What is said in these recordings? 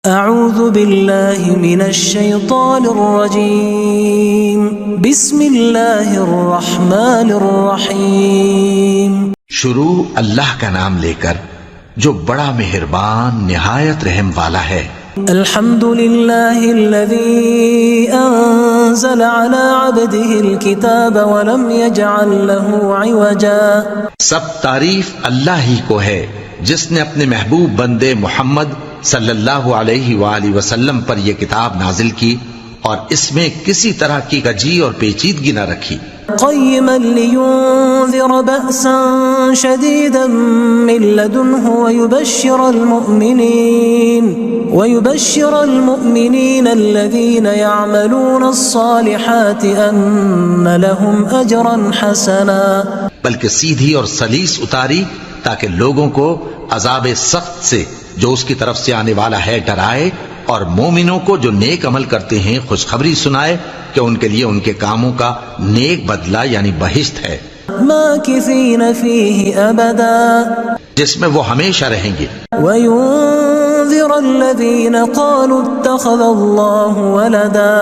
اعوذ باللہ من الشیطان الرجیم بسم اللہ الرحمن الرحیم۔ شروع اللہ کا نام لے کر جو بڑا مہربان نہایت رحم والا ہے۔ الحمد للہ الذی انزل علی عبده الكتاب ولم يجعل له عوجا۔ سب تعریف اللہ ہی کو ہے جس نے اپنے محبوب بندے محمد صلی اللہ علیہ وآلہ وسلم پر یہ کتاب نازل کی اور اس میں کسی طرح کی کجی اور پیچیدگی نہ رکھی۔ قیما لینذر بأسا شدیدا من لدنہ ویبشر المؤمنین الذین یعملون الصالحات ان لهم اجرا حسنا۔ بلکہ سیدھی اور سلیس اتاری تاکہ لوگوں کو عذاب سخت سے جو اس کی طرف سے آنے والا ہے ڈرائے، اور مومنوں کو جو نیک عمل کرتے ہیں خوشخبری سنائے کہ ان کے لیے ان کے کاموں کا نیک بدلہ یعنی بہشت ہے، ماکثین فیہ ابدا، جس میں وہ ہمیشہ رہیں گے۔ وینذر الذین قالوا اتخذ اللہ ولدا،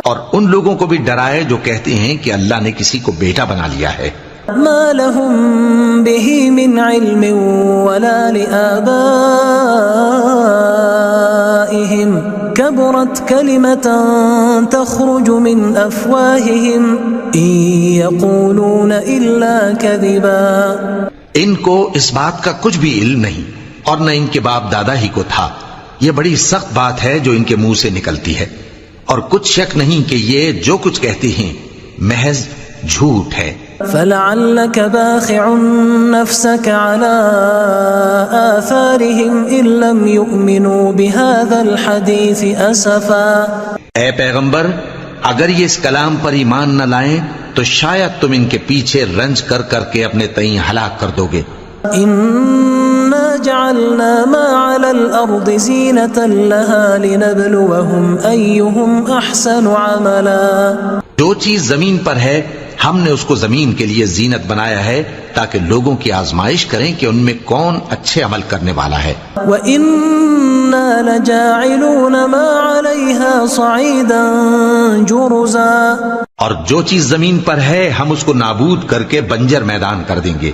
اور ان لوگوں کو بھی ڈرائے جو کہتے ہیں کہ اللہ نے کسی کو بیٹا بنا لیا ہے۔ ما لهم به من علم ولا لآبائهم كبرت كلمة تخرج من أفواههم إن يقولون إلا كذبا۔ ان کو اس بات کا کچھ بھی علم نہیں اور نہ ان کے باپ دادا ہی کو تھا، یہ بڑی سخت بات ہے جو ان کے منہ سے نکلتی ہے، اور کچھ شک نہیں کہ یہ جو کچھ کہتے ہیں محض جھوٹ ہے۔ فلعلك باخع نفسك على آثارهم إن لم يؤمنوا بهذا الحديث أسفا۔ اے پیغمبر، اگر یہ اس کلام پر ایمان نہ لائیں تو شاید تم ان کے پیچھے رنج کر کر کے اپنے تئیں ہلاک کر دو گے۔ إنا جعلنا ما على الأرض زينة لها لنبلوهم أيهم أحسن عملا۔ جو چیز زمین پر ہے ہم نے اس کو زمین کے لیے زینت بنایا ہے تاکہ لوگوں کی آزمائش کریں کہ ان میں کون اچھے عمل کرنے والا ہے۔ وَإِنَّا لَجَاعِلُونَ مَا عَلَيْهَا صَعِيدًا جُرُزًا، اور جو چیز زمین پر ہے ہم اس کو نابود کر کے بنجر میدان کر دیں گے۔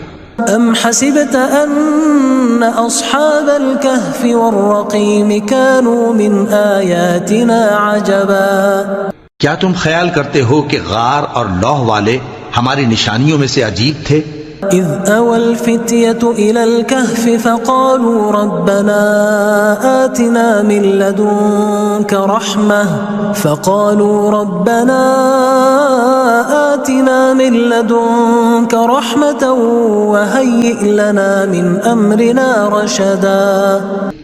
أَمْ حَسِبْتَ أَنَّ أَصْحَابَ الْكَهْفِ وَالرَّقِيمِ كَانُوا مِنْ آيَاتِنَا عَجَبًا۔ کیا تم خیال کرتے ہو کہ غار اور لوح والے ہماری نشانیوں میں سے عجیب تھے؟ اذ اوى الفتية الى الكهف فقالوا ربنا آتنا من لدنك رحمة وهيئ لنا من امرنا رشدا۔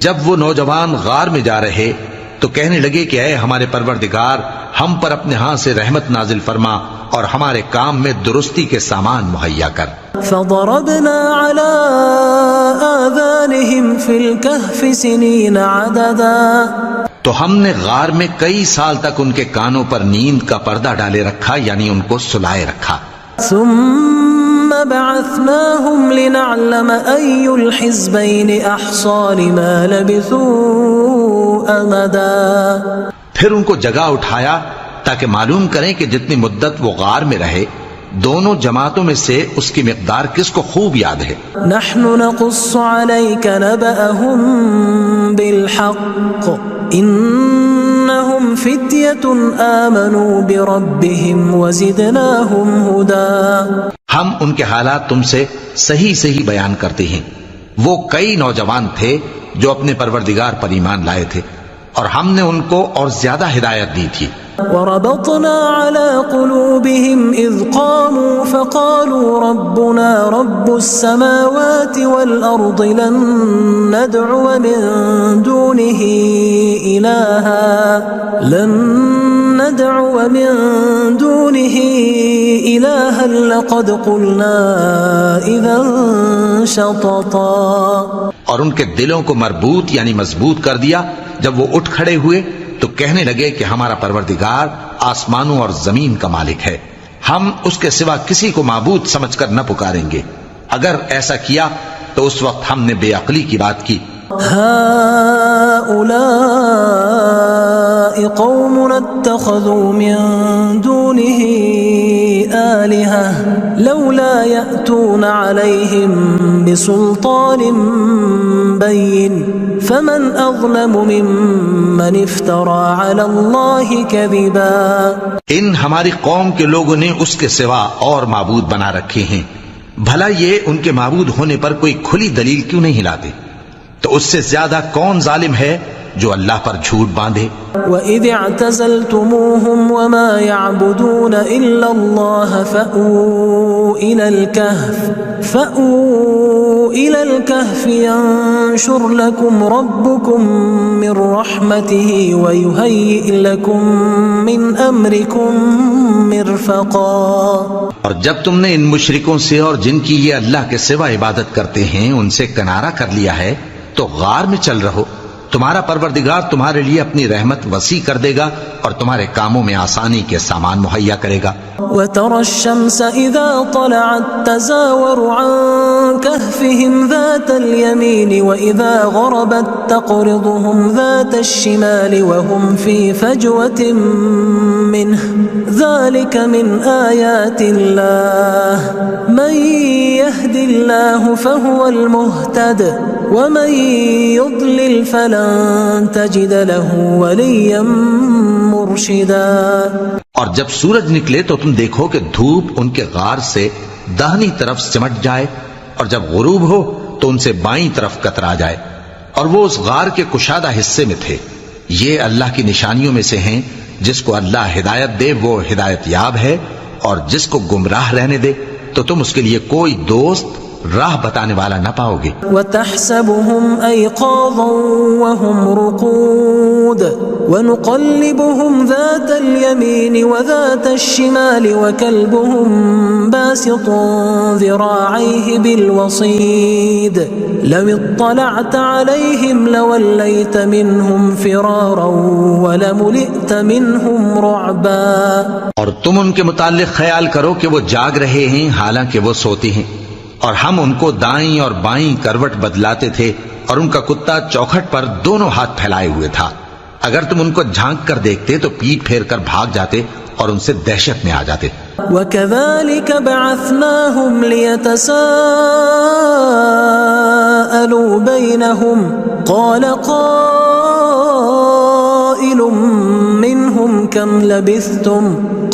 جب وہ نوجوان غار میں جا رہے تو کہنے لگے کہ اے ہمارے پروردگار، ہم پر اپنے ہاں سے رحمت نازل فرما اور ہمارے کام میں درستی کے سامان مہیا کر۔ فضربنا على آذانهم في الكهف سنين عددا، تو ہم نے غار میں کئی سال تک ان کے کانوں پر نیند کا پردہ ڈالے رکھا، یعنی ان کو سلائے رکھا۔ ثم بعثناهم لنعلم أي الحزبين أحصى لما لبثوا أمدا، پھر ان کو جگہ اٹھایا تاکہ معلوم کریں کہ جتنی مدت وہ غار میں رہے دونوں جماعتوں میں سے اس کی مقدار کس کو خوب یاد ہے۔ نحن نقص عليك نبأهم بالحق إنهم فتية آمنوا بربهم وزدناهم هدى۔ ہم ان کے حالات تم سے صحیح صحیح بیان کرتے ہیں، وہ کئی نوجوان تھے جو اپنے پروردگار پر ایمان لائے تھے اور ہم نے ان کو اور زیادہ ہدایت دی تھی۔ وربطنا على قلوبهم إذ قاموا فقالوا ربنا رب السماوات والأرض لن ندعو من دونه إلها لقد قلنا إذا شططا۔ اور ان کے دلوں کو مربوط یعنی مضبوط کر دیا۔ جب وہ اٹھ کھڑے ہوئے تو کہنے لگے کہ ہمارا پروردگار آسمانوں اور زمین کا مالک ہے، ہم اس کے سوا کسی کو معبود سمجھ کر نہ پکاریں گے۔ اگر ایسا کیا تو اس وقت ہم نے بے عقلی کی بات کی هؤلاء قوم اتخذوا من دونه آلهة لولا يأتون عليهم بسلطان بين فمن أظلم ممن افترى على الله كذبا. ان ہماری قوم کے لوگوں نے اس کے سوا اور معبود بنا رکھے ہیں، بھلا یہ ان کے معبود ہونے پر کوئی کھلی دلیل کیوں نہیں لاتے؟ تو اس سے زیادہ کون ظالم ہے جو اللہ پر جھوٹ باندھے؟ وَإِذِ اعْتَزَلْتُمُوهُمْ وَمَا يَعْبُدُونَ إِلَّا اللَّهَ فَأْوُوا إِلَى الْكَهْفِ يَنشُرْ لَكُمْ رَبُّكُمْ مِنْ رَحْمَتِهِ وَيُهَيِّئْ لَكُمْ مِنْ أَمْرِكُمْ مِرْفَقًا. اور جب تم نے ان مشرکوں سے اور جن کی یہ اللہ کے سوا عبادت کرتے ہیں ان سے کنارہ کر لیا ہے تو غار میں چل رہو، تمہارا پروردگار تمہارے لیے اپنی رحمت وسیع کر دے گا اور تمہارے کاموں میں آسانی کے سامان مہیا کرے گا. وَتَرَى الشَّمْسَ إِذَا طَلَعَتْ تَزَاوَرُ عَنْ كَهْفِهِمْ ذَاتَ الْيَمِينِ وَإِذَا غَرَبَتْ تَقْرِضُهُمْ ذَاتَ الشِّمَالِ وَهُمْ فِي فَجْوَةٍ مِّنْهُ ذَلِكَ مِنْ آيَاتِ اللَّهِ مَنْ يَهْدِ اللَّهُ فَهُوَ الْمُهْتَدِ وَمَنْ يُضْلِلْ فَلَنْ تَجِدَ لَهُ وَلِيًّا مُرْشِدًا. اور جب سورج نکلے تو تم دیکھو کہ دھوپ ان کے غار سے داہنی طرف سمٹ جائے اور جب غروب ہو تو ان سے بائیں طرف کترا جائے اور وہ اس غار کے کشادہ حصے میں تھے. یہ اللہ کی نشانیوں میں سے ہیں، جس کو اللہ ہدایت دے وہ ہدایت یاب ہے اور جس کو گمراہ رہنے دے تو تم اس کے لیے کوئی دوست راہ بتانے والا نہ پاؤ گے. وَتَحْسَبُهُمْ أَيْقَاظًا وَهُمْ رُقُودٌ وَنُقَلِّبُهُمْ ذَاتَ الْيَمِينِ وَذَاتَ الشِّمَالِ وَكَلْبُهُمْ بَاسِطٌ ذِرَاعَيْهِ بِالْوَصِيدِ لَوِ اطَّلَعْتَ عَلَيْهِمْ لَوَلَّيْتَ مِنْهُمْ فِرَارًا وَلَمُلِئْتَ مِنْهُمْ رُعْبًا. اور تم ان کے متعلق خیال کرو کہ وہ جاگ رہے ہیں حالانکہ وہ سوتے ہیں، اور ہم ان کو دائیں اور بائیں کروٹ بدلاتے تھے اور ان کا کتا چوکھٹ پر دونوں ہاتھ پھیلائے ہوئے تھا. اگر تم ان کو جھانک کر دیکھتے تو پیٹ پھیر کر بھاگ جاتے اور ان سے دہشت میں آ جاتے. وَكَذَلِكَ بَعَثْنَاهُمْ لِيَتَسَاءَلُوا بَيْنَهُمْ قَالَ قَائِلٌ مِّنْهُمْ كَمْ لَبِثْتُمْ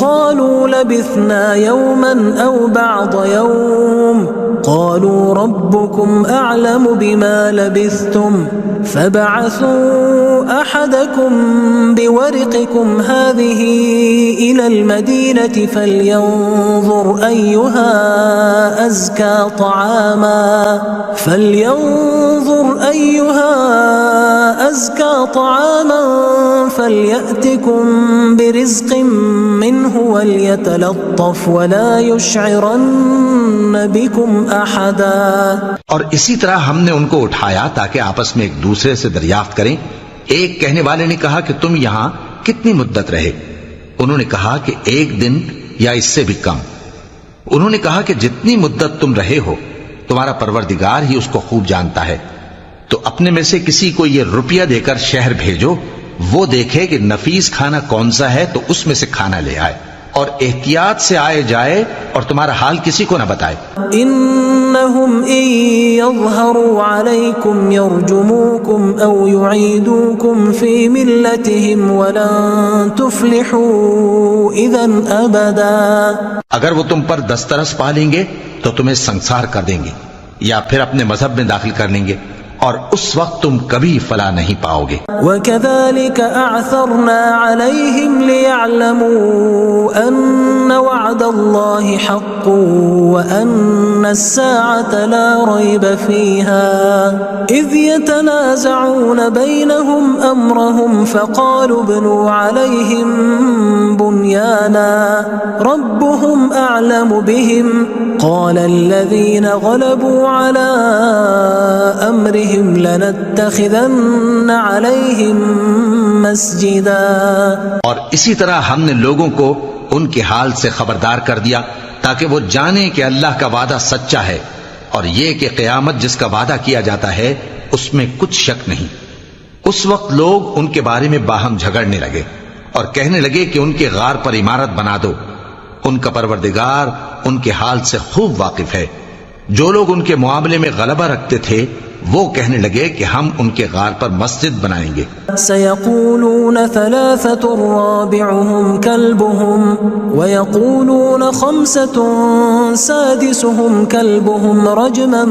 قَالُوا لَبِثْنَا يَوْمًا أَوْ بَعْضَ يَوْمٍ قَالُوا رَبُّكُمْ أَعْلَمُ بِمَا لَبِثْتُمْ فَابْعَثُوا أَحَدَكُمْ بِوَرِقِكُمْ هَذِهِ إِلَى الْمَدِينَةِ فَلْيَنظُرْ أَيُّهَا أَزْكَى طَعَامًا فَلْيَأْتِكُمْ بِرِزْقٍ مِّنْهُ وَلْيَتَلَطَّفْ وَلَا يُشْعِرَنَّ بِكُمْ أَحَدًا. اور اسی طرح ہم نے ان کو اٹھایا تاکہ آپس میں ایک دوسرے سے دریافت کریں. ایک کہنے والے نے کہا کہ تم یہاں کتنی مدت رہے؟ انہوں نے کہا کہ 1 دن یا اس سے بھی کم. انہوں نے کہا کہ جتنی مدت تم رہے ہو تمہارا پروردگار ہی اس کو خوب جانتا ہے. تو اپنے میں سے کسی کو یہ روپیہ دے کر شہر بھیجو، وہ دیکھے کہ نفیس کھانا کون سا ہے تو اس میں سے کھانا لے آئے اور احتیاط سے آئے جائے اور تمہارا حال کسی کو نہ بتائے. إنهم إن يظهروا عليكم يرجموكم أو يعيدوكم في ملتهم ولن تفلحوا إذا أبدا. اگر وہ تم پر دسترس پا لیں گے تو تمہیں سنسار کر دیں گے یا پھر اپنے مذہب میں داخل کر لیں گے اور اس وقت تم کبھی فلاح نہیں پاؤ گے. وَكَذَلِكَ أَعْثَرْنَا عَلَيْهِمْ لِيَعْلَمُوا أَنَّ وَعْدَ اللَّهِ حَقٌّ وَأَنَّ السَّاعَةَ لَا رَيْبَ فِيهَا إِذْ يَتَنَازَعُونَ بَيْنَهُمْ أَمْرَهُمْ فَقَالُوا ابْنُوا عَلَيْهِمْ بُنْيَانًا رَبُّهُمْ أَعْلَمُ بِهِمْ قَالَ الَّذِينَ غَلَبُوا عَلَىٰ أَمْرِهِمْ لَنَتَّخِذَنَّ عَلَيْهِمْ مَسْجِدًا. اور اسی طرح ہم نے لوگوں کو ان کے حال سے خبردار کر دیا تاکہ وہ جانیں کہ اللہ کا وعدہ سچا ہے اور یہ کہ قیامت جس کا وعدہ کیا جاتا ہے اس میں کچھ شک نہیں۔ اس وقت لوگ ان کے بارے میں باہم جھگڑنے لگے اور کہنے لگے کہ ان کے غار پر عمارت بنا دو۔ ان کا پروردگار ان کے حال سے خوب واقف ہے۔ جو لوگ ان کے معاملے میں غلبہ رکھتے تھے وہ کہنے لگے کہ ہم ان کے غار پر مسجد بنائیں گے۔ سيقولون ثلاثة رابعهم كلبهم ويقولون خمسة سادسهم كلبهم رجما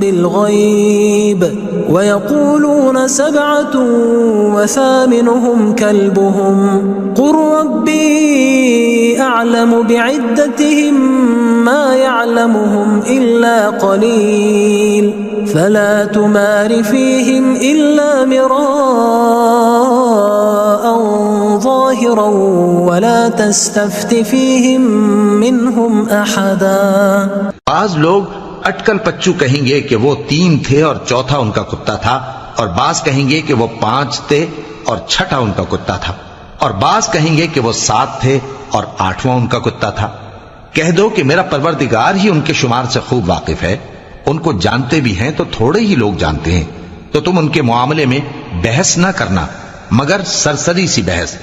بالغيب ويقولون سبعة وثامنهم كلبهم قل ربي أعلم بعدتهم ما يعلمهم إلا قليل فلا تمار فيهم إلا مراء ظاهرا ولا تستفت فيهم منهم أحدا۔ بعض لوگ اٹکل پچو کہیں گے کہ وہ 3 تھے اور چوتھا ان کا کتا تھا، اور بعض کہیں گے کہ وہ 5 تھے اور چھٹا ان کا کتا تھا، اور بعض کہیں گے کہ وہ 7 تھے اور 8واں ان کا کتا تھا۔ کہہ دو کہ میرا پروردگار ہی ان کے شمار سے خوب واقف ہے، ان کو جانتے بھی ہیں تو تھوڑے ہی لوگ جانتے ہیں، تو تم ان کے معاملے میں بحث نہ کرنا مگر سرسری سی بحث،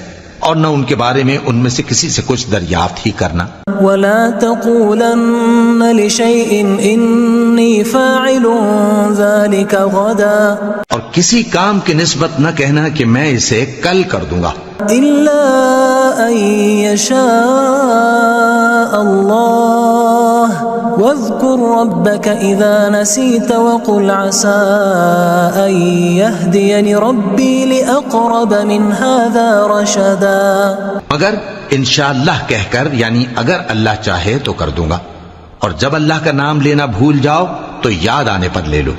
اور نہ ان کے بارے میں ان میں سے کسی سے کچھ دریافت ہی کرنا۔ ولا تقولن لشيء إني فاعل ذلك غدا، اور کسی کام کی نسبت نہ کہنا کہ میں اسے کل کر دوں گا، إلا أن يشاء الله واذكر ربك إذا نسيت وقل عسى أن يهديني ربي لأقرب من هذا رشدا۔ مگر انشاءاللہ کہہ کر، یعنی اگر اللہ چاہے تو کر دوں گا، اور جب اللہ کا نام لینا بھول جاؤ تو یاد آنے پر لے لو،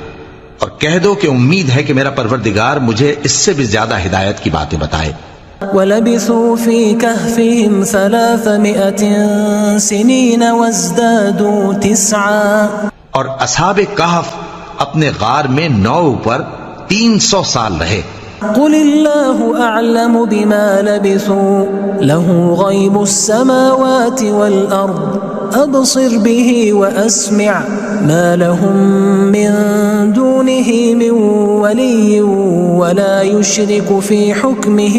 اور کہہ دو کہ امید ہے کہ میرا پروردگار مجھے اس سے بھی زیادہ ہدایت کی باتیں بتائے۔ وَلَبِثُوا فِي كَهْفِهِمْ 300 سِنِينَ وَازْدَادُوا 9۔ اور اصحاب کہف اپنے غار میں 9 پر 300 سال رہے۔ قل الله أعلم بما لبثوا له غيب السماوات والأرض أبصر به وأسمع ما لهم من دونه من ولي ولا يشرك في حكمه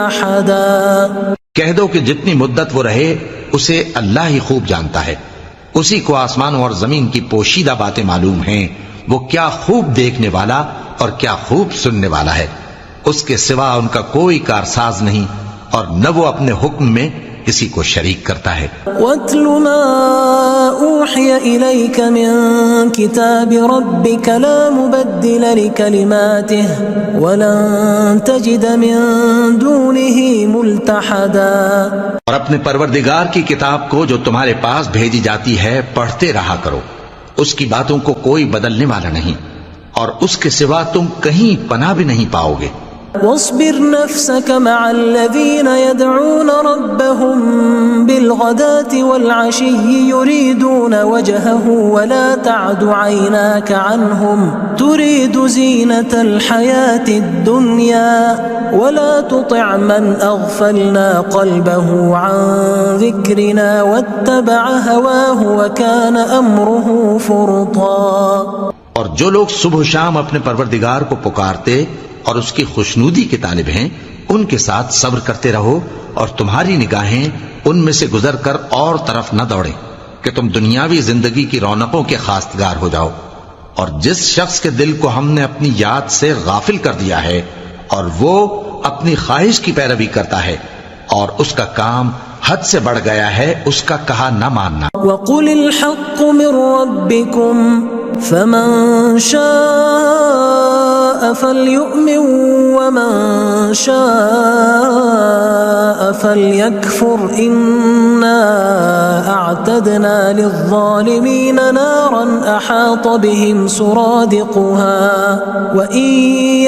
أحدا۔ کہہ دو کہ جتنی مدت وہ رہے اسے اللہ ہی خوب جانتا ہے، اسی کو آسمانوں اور زمین کی پوشیدہ باتیں معلوم ہیں، وہ کیا خوب دیکھنے والا اور کیا خوب سننے والا ہے، اس کے سوا ان کا کوئی کارساز نہیں، اور نہ وہ اپنے حکم میں کسی کو شریک کرتا ہے۔ وَاتْلُ مَا أُوحِيَ إِلَيْكَ مِن كِتَابِ رَبِّكَ لَا مُبَدِّلَ لِكَلِمَاتِهِ وَلَن تَجِدَ مِن دُونِهِ مُلْتَحَدًا۔ اور اپنے پروردگار کی کتاب کو جو تمہارے پاس بھیجی جاتی ہے پڑھتے رہا کرو، اس کی باتوں کو کوئی بدلنے والا نہیں، اور اس کے سوا تم کہیں پناہ بھی نہیں پاؤ گے۔ واصبر نفسك مع الذين يدعون ربهم بالغداة والعشي يريدون وجهه ولا تعد عيناك عنهم تريد زينة الحياة الدنيا ولا تطع من أغفلنا قلبه عن ذكرنا واتبع هواه وكان أمره فرطا۔ اور جو لوگ صبح و شام اپنے پروردگار کو پکارتے اور اس کی خوشنودی کے طالب ہیں، ان کے ساتھ صبر کرتے رہو، اور تمہاری نگاہیں ان میں سے گزر کر اور طرف نہ دوڑیں کہ تم دنیاوی زندگی کی رونقوں کے خواستگار ہو جاؤ۔ اور جس شخص کے دل کو ہم نے اپنی یاد سے غافل کر دیا ہے اور وہ اپنی خواہش کی پیروی کرتا ہے اور اس کا کام حد سے بڑھ گیا ہے، اس کا کہا نہ ماننا۔ وَقُلِ الْحَقُّ مِن رَّبِّكُمْ فَمَن شَاءَ فَلْيُؤْمِن وَمَن شَاءَ فَلْيَكْفُرْ إِنَّا أَعْتَدْنَا لِلظَّالِمِينَ نَارًا أَحَاطَ بِهِمْ سُرَادِقُهَا وَإِن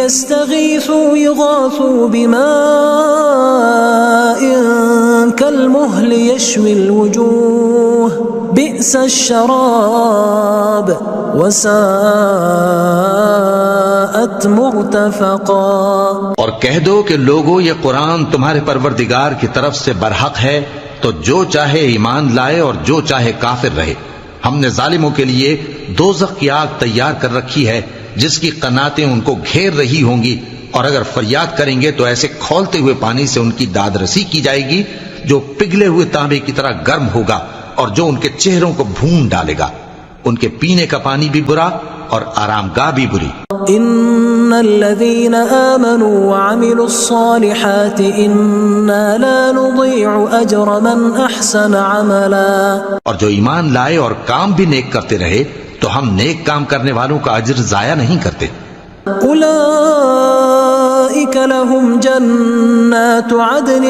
يَسْتَغِيثُوا يُغَاثُوا بِمَاءٍ كَالْمُهْلِ يَشْوِي الْوُجُوهَ بِئْسَ الشَّرَابُ وَسَاءَتْ مُرْتَفَقًا۔ اور کہہ دو کہ لوگو یہ قرآن تمہارے پروردگار کی طرف سے برحق ہے، تو جو چاہے ایمان لائے اور جو چاہے کافر رہے، ہم نے ظالموں کے لیے دوزخ کی آگ تیار کر رکھی ہے جس کی قناتیں ان کو گھیر رہی ہوں گی، اور اگر فریاد کریں گے تو ایسے کھولتے ہوئے پانی سے ان کی داد رسی کی جائے گی جو پگھلے ہوئے تانبے کی طرح گرم ہوگا اور جو ان کے چہروں کو بھون ڈالے گا۔ ان کے پینے کا پانی بھی برا اور آرام گاہ بھی بری۔ ان الذين آمنوا وعملوا الصالحات انا لا نضيع اجر من احسن عملا، اور جو ایمان لائے اور کام بھی نیک کرتے رہے تو ہم نیک کام کرنے والوں کا اجر ضائع نہیں کرتے۔ اولئك لهم جنات عدن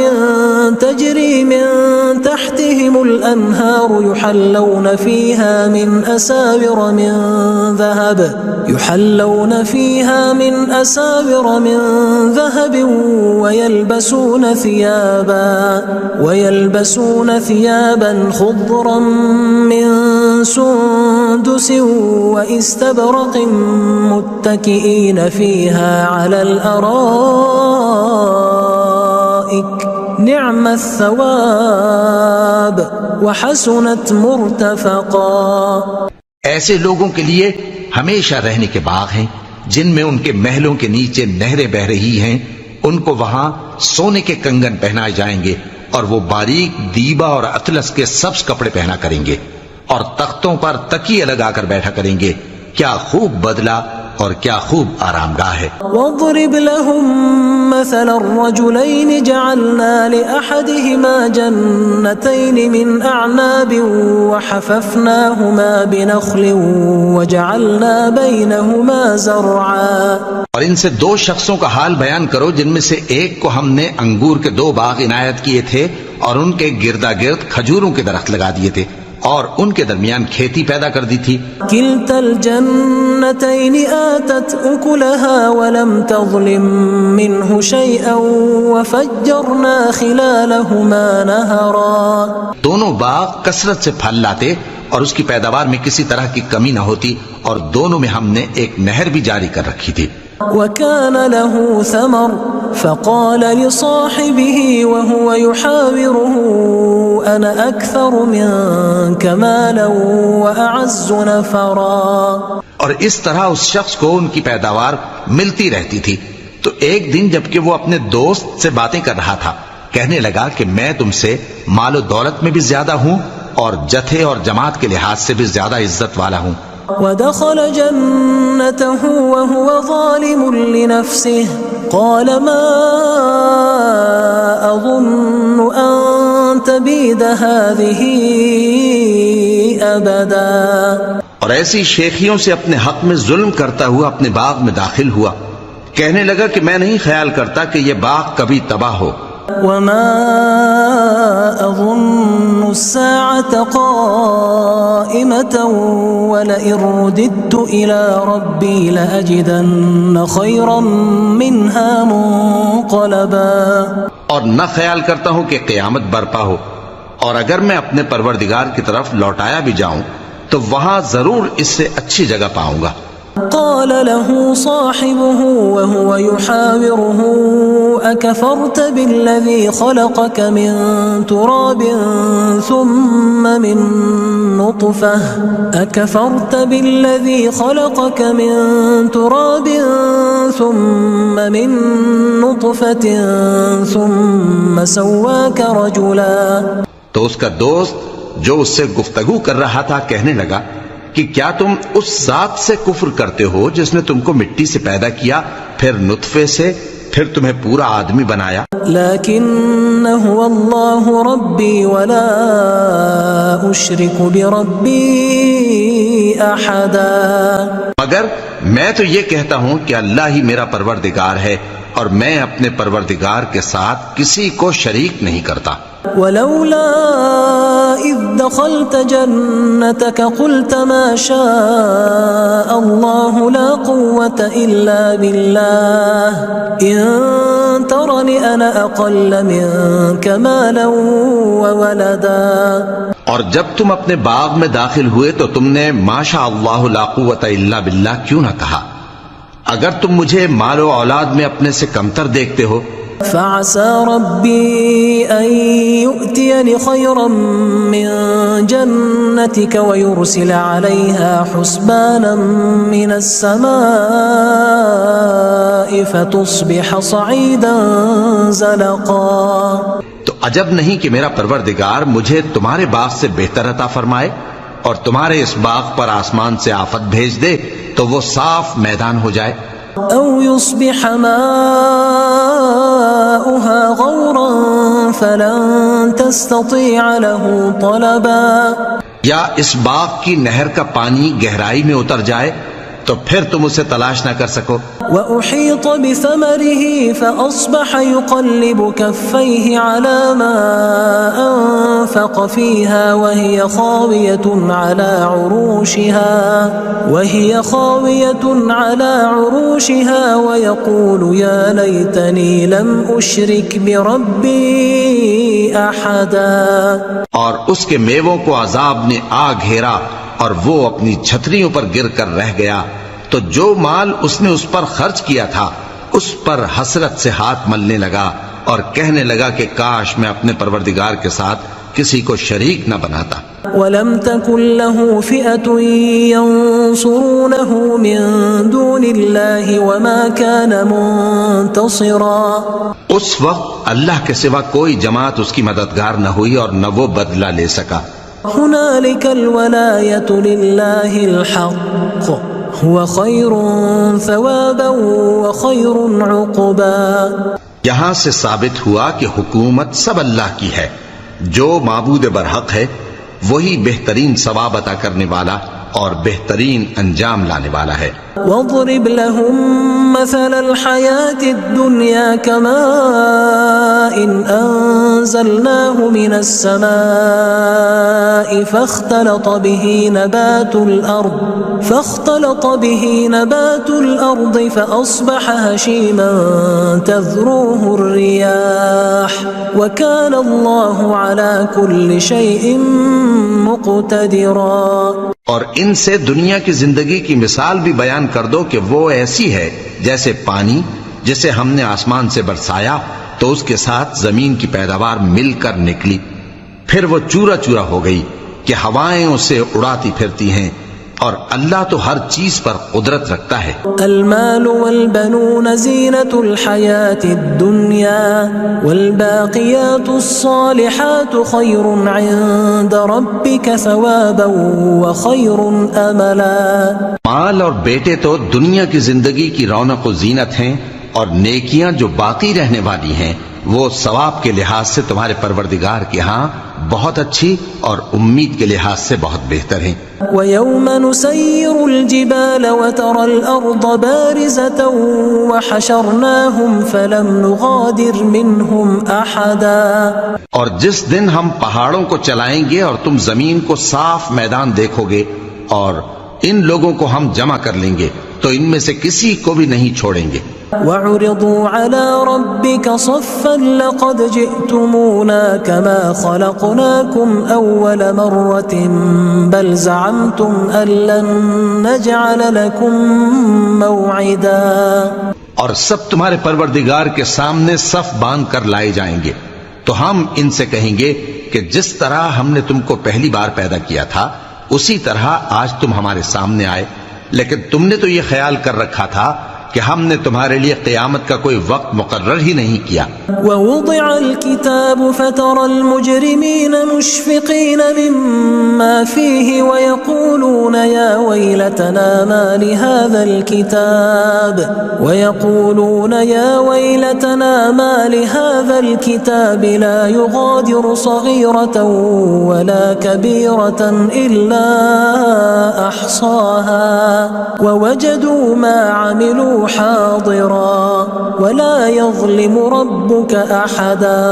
تجري من تحتهم الانهار يحلون فيها من اساور من ذهب ويلبسون ثيابا خضرا من سندس واستبرق متكئين فيها على الارائك نعم الثواب وحسنت مرتفقا۔ ایسے لوگوں کے لیے ہمیشہ رہنے کے باغ ہیں جن میں ان کے محلوں کے نیچے نہریں بہ رہی ہیں، ان کو وہاں سونے کے کنگن پہنائے جائیں گے اور وہ باریک دیبا اور اطلس کے سبز کپڑے پہنا کریں گے اور تختوں پر تکیے لگا کر بیٹھا کریں گے۔ کیا خوب بدلہ اور کیا خوب آرام گاہ ہے۔ واضرب لهم مثل الرجلين جعلنا لأحدهما جنتين من أعناب وحففناهما بنخل وجعلنا بينهما زرعا۔ اور ان سے دو شخصوں کا حال بیان کرو جن میں سے ایک کو ہم نے انگور کے 2 باغ عنایت کیے تھے اور ان کے گردا گرد کھجوروں کے درخت لگا دیے تھے اور ان کے درمیان کھیتی پیدا کر دی تھی۔ كلتا الجنتين آتت أكلها ولم تظلم منه شيئا وفجرنا خلالهما نهرا۔ دونوں باغ کثرت سے پھل لاتے اور اس کی پیداوار میں کسی طرح کی کمی نہ ہوتی، اور دونوں میں ہم نے ایک نہر بھی جاری کر رکھی تھی۔ وكان له ثمر فقال لصاحبه وهو يحاوره أنا أكثر منك مالا وأعز نفرا۔ اور اس طرح اس شخص کو ان کی پیداوار ملتی رہتی تھی، تو ایک دن جبکہ وہ اپنے دوست سے باتیں کر رہا تھا کہنے لگا کہ میں تم سے مال و دولت میں بھی زیادہ ہوں اور جتھے اور جماعت کے لحاظ سے بھی زیادہ عزت والا ہوں۔ ودخل جنته وهو ظالم لنفسه قال ما أظن أن تبيد هذه أبدا۔ اور ایسی شیخیوں سے اپنے حق میں ظلم کرتا ہوا اپنے باغ میں داخل ہوا، کہنے لگا کہ میں نہیں خیال کرتا کہ یہ باغ کبھی تباہ ہو۔ وما أظن الساعة قائمة ولئن رددت إلى ربي لأجدن خيرا منها منقلبا۔ اور نہ خیال کرتا ہوں کہ قیامت برپا ہو، اور اگر میں اپنے پروردگار کی طرف لوٹایا بھی جاؤں تو وہاں ضرور اس سے اچھی جگہ پاؤں گا۔ قال له صاحبه وهو يحاوره أكفرت بالذي خلقك من تراب ثم من نطفة ثم سواك رجلا۔ تو اس کا دوست جو اس سے گفتگو کر رہا تھا کہنے لگا کہ کیا تم اس ذات سے کفر کرتے ہو جس نے تم کو مٹی سے پیدا کیا، پھر نطفے سے، پھر تمہیں پورا آدمی بنایا؟ لیکن هو اللہ ربی ولا اشرک بربی احدا۔ مگر میں تو یہ کہتا ہوں کہ اللہ ہی میرا پروردگار ہے اور میں اپنے پروردگار کے ساتھ کسی کو شریک نہیں کرتا۔ ولولا اذ دخلت جنتك قلت ما شاء الله لا قوة الا بالله ان ترني انا اقل منك مالا وولدا۔ اور جب تم اپنے باغ میں داخل ہوئے تو تم نے ما شاء اللہ لا قوة الا باللہ کیوں نہ کہا؟ اگر تم مجھے مال و اولاد میں اپنے سے کمتر دیکھتے ہو فعسى ربي أن يؤتيني خيرا من جنتك ويرسل عليها حسبانا من السماء فتصبح صعيدا زلقا. تو عجب نہیں کہ میرا پروردگار مجھے تمہارے باغ سے بہتر عطا فرمائے اور تمہارے اس باغ پر آسمان سے آفت بھیج دے تو وہ صاف میدان ہو جائے. أو يصبح ماؤها غورا فلن تستطيع له طلبا. یا اس باغ کی نہر کا پانی گہرائی میں اتر جائے تو پھر تم اسے تلاش نہ کر سکو. وأحيط بثمره فأصبح يقلب كفيه على ما أنفق فيها وهي خاوية على عروشها ويقول يا ليتني لم أشرك بربي أحدا. اور اس کے میووں کو عذاب نے آ گھیرا اور وہ اپنی چھتریوں پر گر کر رہ گیا تو جو مال اس نے اس پر خرچ کیا تھا اس پر حسرت سے ہاتھ ملنے لگا اور کہنے لگا کہ کاش میں اپنے پروردگار کے ساتھ کسی کو شریک نہ بناتا. ولم تكن له فئة ينصرونه من دون الله وما كان منتصرا. اس وقت اللہ کے سوا کوئی جماعت اس کی مددگار نہ ہوئی اور نہ وہ بدلہ لے سکا. هنالك الولاية لله الحق هو خير ثوابا وخير عقبا. یہاں سے ثابت ہوا کہ حکومت سب اللہ کی ہے. جو معبود برحق ہے وہی بہترین ثواب عطا کرنے والا اور بہترین انجام لانے والا ہے. واضرب لهم مثل الحياة الدنيا كماء أنزلناه من السماء فاختلط به نبات الأرض فأصبح هشيما تذروه الرياح وكان الله على كل شيء مقتدرا. اور ان سے دنیا کی زندگی کی مثال بھی بیان کر دو کہ وہ ایسی ہے جیسے پانی جسے ہم نے آسمان سے برسایا تو اس کے ساتھ زمین کی پیداوار مل کر نکلی پھر وہ چورا چورا ہو گئی کہ ہوائیں اسے اڑاتی پھرتی ہیں اور اللہ تو ہر چیز پر قدرت رکھتا ہے. المال والبنون زینة الحیاة الدنیا والباقیات الصالحات خیر عند ربک ثوابا وخیر املا. مال اور بیٹے تو دنیا کی زندگی کی رونق و زینت ہیں اور نیکیاں جو باقی رہنے والی ہیں وہ ثواب کے لحاظ سے تمہارے پروردگار کے ہاں بہت اچھی اور امید کے لحاظ سے بہت بہتر ہیں. وَيَوْمَ نُسَيِّرُ الْجِبَالَ وَتَرَى الْأَرْضَ بَارِزَةً وَحَشَرْنَاهُمْ فَلَمْ نُغَادِرْ مِنْهُمْ أَحَدًا. اور جس دن ہم پہاڑوں کو چلائیں گے اور تم زمین کو صاف میدان دیکھو گے اور ان لوگوں کو ہم جمع کر لیں گے تو ان میں سے کسی کو بھی نہیں چھوڑیں گے. وَعُرِضُوا عَلَى رَبِّكَ صَفًّا لَقَدْ جِئْتُمُونَا كَمَا خَلَقْنَاكُمْ أَوَّلَ مَرَّةٍ بَلْ زَعَمْتُمْ أَن لَّن نَّجْعَلَ لَكُم مَّوْعِدًا. اور سب تمہارے پروردگار کے سامنے صف باندھ کر لائے جائیں گے تو ہم ان سے کہیں گے کہ جس طرح ہم نے تم کو پہلی بار پیدا کیا تھا اسی طرح آج تم ہمارے سامنے آئے لیکن تم نے تو یہ خیال کر رکھا تھا کہ ہم نے تمہارے لیے قیامت کا کوئی وقت مقرر ہی نہیں کیا. وَوُضِعَ الْكِتَابُ فَتَرَى الْمُجْرِمِينَ مُشْفِقِينَ مِمَّا فِيهِ وَيَقُولُونَ يَا وَيْلَتَنَا مَا لِهَذَا الْكِتَابِ لَا يُغَادِرُ صَغِيرَةً وَلَا كَبِيرَةً إِلَّا أَحْصَاهَا وَوَجَدُوا مَا عَمِلُوا حاضرا ولا يظلم ربك احدا.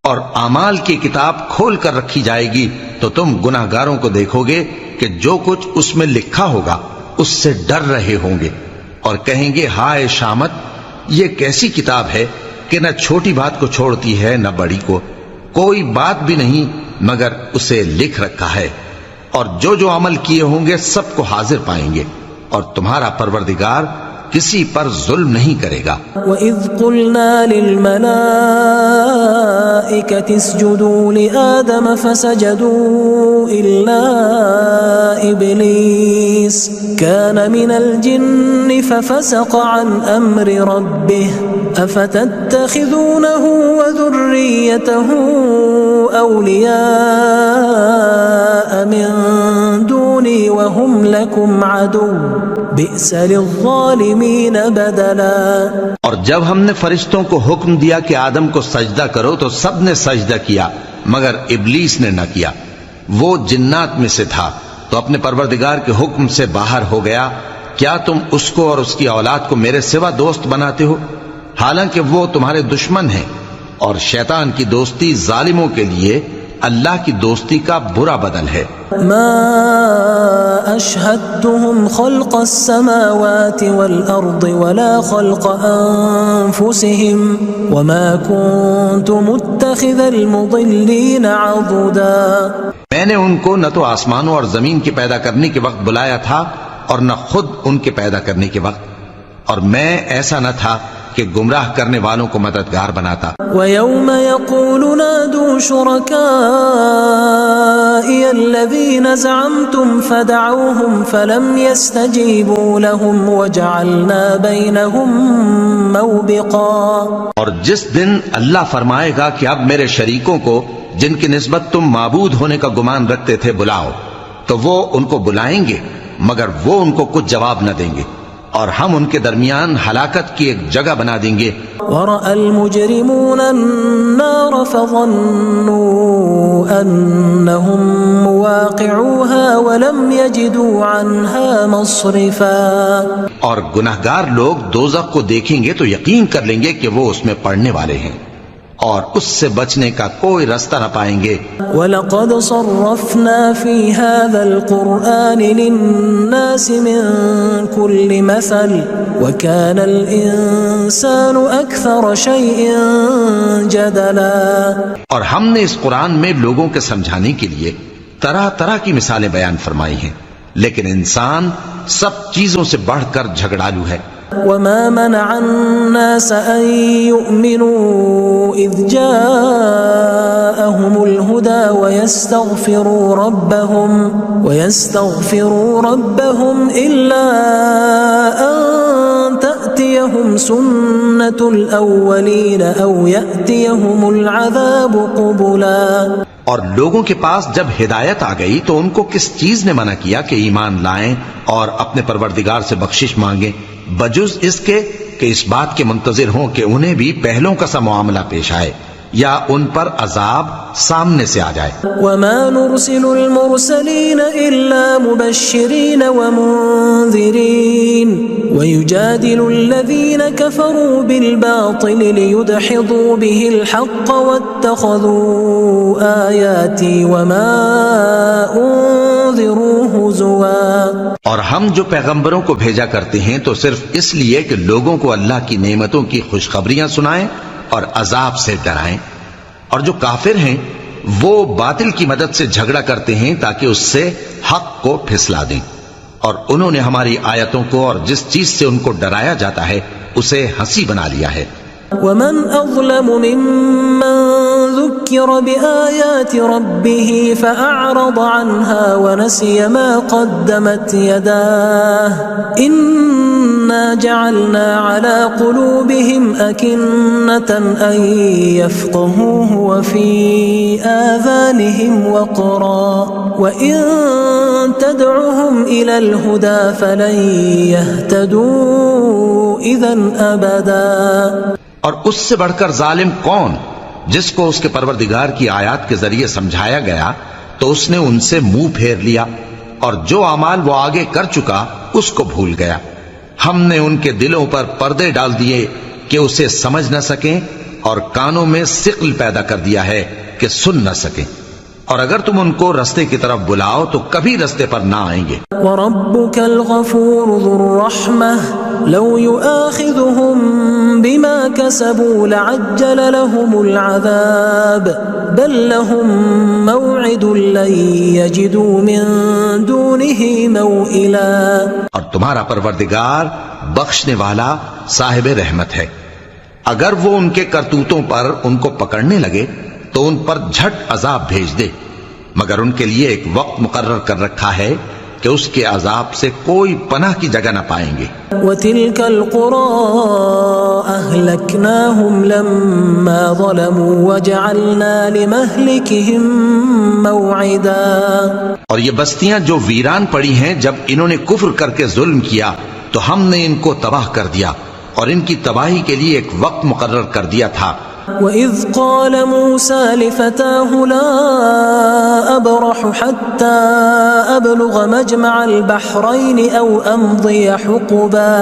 اور اعمال کی کتاب کھول کر رکھی جائے گی تو تم گناہگاروں کو دیکھو گے کہ جو کچھ اس میں لکھا ہوگا اس سے ڈر رہے ہوں گے اور کہیں گے ہائے شامت یہ کیسی کتاب ہے کہ نہ چھوٹی بات کو چھوڑتی ہے نہ بڑی کو کوئی بات بھی نہیں مگر اسے لکھ رکھا ہے اور جو جو عمل کیے ہوں گے سب کو حاضر پائیں گے اور تمہارا پروردگار کسی پر ظلم نہیں کرے گا۔ وَإِذْ قُلْنَا لِلْمَلَائِكَةِ اسْجُدُوا لِآدَمَ فَسَجَدُوا إِلَّا إِبْلِيسَ كَانَ مِنَ الْجِنِّ فَفَسَقَ عَنْ أَمْرِ رَبِّهِ أَفَتَتَّخِذُونَهُ وَذُرِّيَّتَهُ أَوْلِيَاءَ مِن دُونِي وَهُمْ لَكُمْ عَدُوٌّ بِئْسَ لِلظَّالِمِينَ بدلا۔ اور جب ہم نے فرشتوں کو حکم دیا کہ آدم کو سجدہ کرو تو سب نے سجدہ کیا مگر ابلیس نے نہ کیا، وہ جنات میں سے تھا تو اپنے پروردگار کے حکم سے باہر ہو گیا۔ کیا تم اس کو اور اس کی اولاد کو میرے سوا دوست بناتے ہو، حالانکہ وہ تمہارے دشمن ہیں، اور شیطان کی دوستی ظالموں کے لیے اللہ کی دوستی کا برا بدل ہے۔ ما أشهدتهم خلق السماوات والأرض ولا خلق أنفسهم وما كنت متخذ المضلين عضدا۔ میں نے ان کو نہ تو آسمانوں اور زمین کے پیدا کرنے کے وقت بلایا تھا اور نہ خود ان کے پیدا کرنے کے وقت، اور میں ایسا نہ تھا کہ گمراہ کرنے والوں کو مددگار بناتا۔ وَيَوْمَ يَقُولُ نَادُوا شُرَكَائِيَ الَّذِينَ زَعَمْتُمْ فَدَعَوْهُمْ فَلَمْ يَسْتَجِيبُوا لَهُمْ وَجَعَلْنَا بَيْنَهُمْ مَوْبِقًا۔ اور جس دن اللہ فرمائے گا کہ اب میرے شریکوں کو جن کی نسبت تم معبود ہونے کا گمان رکھتے تھے بلاؤ، تو وہ ان کو بلائیں گے مگر وہ ان کو کچھ جواب نہ دیں گے، اور ہم ان کے درمیان ہلاکت کی ایک جگہ بنا دیں گے۔ وَرَأَى الْمُجْرِمُونَ النَّارَ فَظَنُّوا أَنَّهُمْ مُوَاقِعُوهَا وَلَمْ يَجِدُوا عَنْهَا مَصْرِفًا۔ اور گناہگار لوگ دوزخ کو دیکھیں گے تو یقین کر لیں گے کہ وہ اس میں پڑنے والے ہیں، اور اس سے بچنے کا کوئی راستہ نہ پائیں گے۔ وَلَقَدْ صَرَّفْنَا فِي هَذَا الْقُرْآنِ لِلنَّاسِ مِنْ كُلِّ مَثَلٍ وَكَانَ الْإِنسَانُ أَكْثَرَ شَيْءٍ جَدَلًا۔ اور ہم نے اس قرآن میں لوگوں کے سمجھانے کے لیے طرح طرح کی مثالیں بیان فرمائی ہیں، لیکن انسان سب چیزوں سے بڑھ کر جھگڑالو ہے۔ وَمَا مَنَعَ النَّاسَ أَن يُؤْمِنُوا إِذْ جَاءَهُمُ الْهُدَى وَيَسْتَغْفِرُوا رَبَّهُمْ إِلَّا أَن تَأْتِيَهُمْ سُنَّةُ الْأَوَّلِينَ أَوْ يَأْتِيَهُمُ الْعَذَابُ قُبُلًا۔ اور لوگوں کے پاس جب ہدایت آ گئی تو ان کو کس چیز نے منع کیا کہ ایمان لائیں اور اپنے پروردگار سے بخشش مانگیں، بجز اس کے کہ اس بات کے منتظر ہوں کہ انہیں بھی پہلوں کا سا معاملہ پیش آئے یا ان پر عذاب سامنے سے آ جائے۔ وَمَا نُرْسِلُ الْمُرْسَلِينَ إِلَّا مُبَشِّرِينَ وَمُنذِرِينَ وَيُجَادِلُ الَّذِينَ كَفَرُوا بِالْبَاطِلِ لِيُدْحِضُوا بِهِ الْحَقَّ وَاتَّخَذُوا آيَاتِي وَمَا أُنذِرُوا هُزُوًا۔ اور ہم جو پیغمبروں کو بھیجا کرتے ہیں تو صرف اس لیے کہ لوگوں کو اللہ کی نعمتوں کی خوشخبریاں سنائیں اور عذاب سے ڈرائیں، اور جو کافر ہیں وہ باطل کی مدد سے جھگڑا کرتے ہیں تاکہ اس سے حق کو پھسلا دیں، اور انہوں نے ہماری آیتوں کو اور جس چیز سے ان کو ڈرایا جاتا ہے اسے ہنسی بنا لیا ہے۔ وَمَنْ أَظْلَمُ مِمَّنْ ذُكِّرَ بِآيَاتِ رَبِّهِ فَأَعْرَضَ عَنْهَا وَنَسِيَ مَا قَدَّمَتْ يَدَاهُ إِنَّا جَعَلْنَا عَلَى قُلُوبِهِمْ أَكِنَّةً أَن يَفْقَهُوهُ وَفِي آذَانِهِمْ وَقْرًا وَإِن تَدْعُهُمْ إِلَى الْهُدَى فَلَن يَهْتَدُوا إِذًا أَبَدًا۔ اور اس سے بڑھ کر ظالم کون جس کو اس کے پروردگار کی آیات کے ذریعے سمجھایا گیا تو اس نے ان سے منہ پھیر لیا، اور جو اعمال وہ آگے کر چکا اس کو بھول گیا۔ ہم نے ان کے دلوں پر پردے ڈال دیے کہ اسے سمجھ نہ سکیں، اور کانوں میں ثقل پیدا کر دیا ہے کہ سن نہ سکیں۔ اور اگر تم ان کو رستے کی طرف بلاؤ تو کبھی رستے پر نہ آئیں گے. وربك الغفور ذو الرحمة لو يؤاخذهم بما كسبوا لعجل لهم العذاب بل لهم موعد لن يجدوا من دونه موئلا. اور تمہارا پروردگار بخشنے والا صاحب رحمت ہے. اگر وہ ان کے کرتوتوں پر ان کو پکڑنے لگے تو ان پر جھٹ عذاب بھیج دے، مگر ان کے لیے ایک وقت مقرر کر رکھا ہے کہ اس کے عذاب سے کوئی پناہ کی جگہ نہ پائیں گے. وَتِلْكَ الْقُرَىٰ أَهْلَكْنَاهُمْ لَمَّا ظَلَمُوا وَجَعَلْنَا لِمَهْلِكِهِمْ مَوْعِدًا. اور یہ بستیاں جو ویران پڑی ہیں جب انہوں نے کفر کر کے ظلم کیا تو ہم نے ان کو تباہ کر دیا اور ان کی تباہی کے لیے ایک وقت مقرر کر دیا تھا. وَإِذْ قَالَ مُوسَى لِفَتَاهُ لَا أَبْرَحُ حَتَّى أَبْلُغَ مَجْمَعَ الْبَحْرَيْنِ أَوْ أَمْضِيَ حُقُبًا.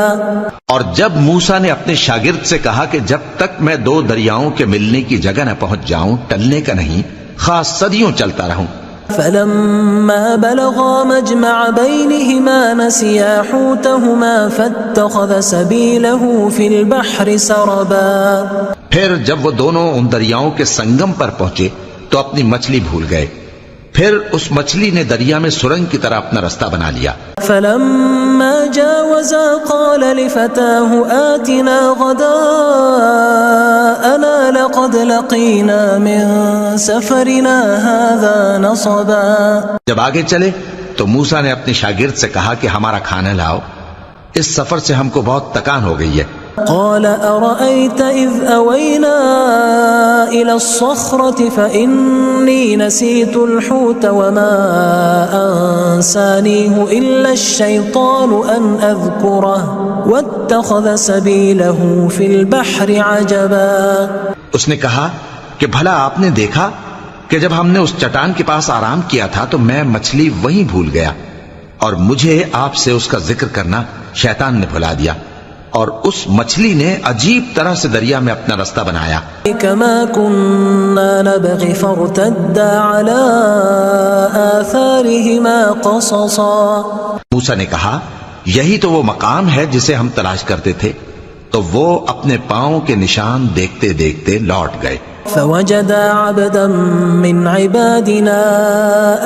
اور جب موسیٰ نے اپنے شاگرد سے کہا کہ جب تک میں دو دریاؤں کے ملنے کی جگہ نہ پہنچ جاؤں ٹلنے کا نہیں، خاص صدیوں چلتا رہوں. فَلَمَّا بَلَغَا مَجْمَعَ بَيْنِهِمَا نَسِيَا حُوتَهُمَا فَاتَّخَذَ سَبِيلَهُ فِي الْبَحْرِ سَرَبًا. پھر جب وہ دونوں ان دریاؤں کے سنگم پر پہنچے تو اپنی مچھلی بھول گئے. پھر اس مچھلی نے دریا میں سرنگ کی طرح اپنا رستہ بنا لیا. فَلَمَّا جَاوَزَا قَالَ لِفَتَاهُ آتِنَا غَدَاءَنَا لَقَدْ لَقِينَا مِن سَفَرِنَا هَذَا نَصَبًا. جب آگے چلے تو موسیٰ نے اپنے شاگرد سے کہا کہ ہمارا کھانا لاؤ، اس سفر سے ہم کو بہت تکان ہو گئی ہے. قال أرأيت إذ أوينا إلى الصخرة فإني نسيت الحوت وما أنسانيه إلا الشيطان أن أذكره واتخذ سبيله في البحر عجبا. اس نے کہا کہ بھلا آپ نے دیکھا کہ جب ہم نے اس چٹان کے پاس آرام کیا تھا تو میں مچھلی وہیں بھول گیا اور مجھے آپ سے اس کا ذکر کرنا شیطان نے بھلا دیا، اور اس مچھلی نے عجیب طرح سے دریا میں اپنا رستہ بنایا. كما كنا نبغي فارتدا على آثارهما قصصا. موسیٰ نے کہا یہی تو وہ مقام ہے جسے ہم تلاش کرتے تھے، تو وہ اپنے پاؤں کے نشان دیکھتے دیکھتے لوٹ گئے. فوجدا عبدا من عبادنا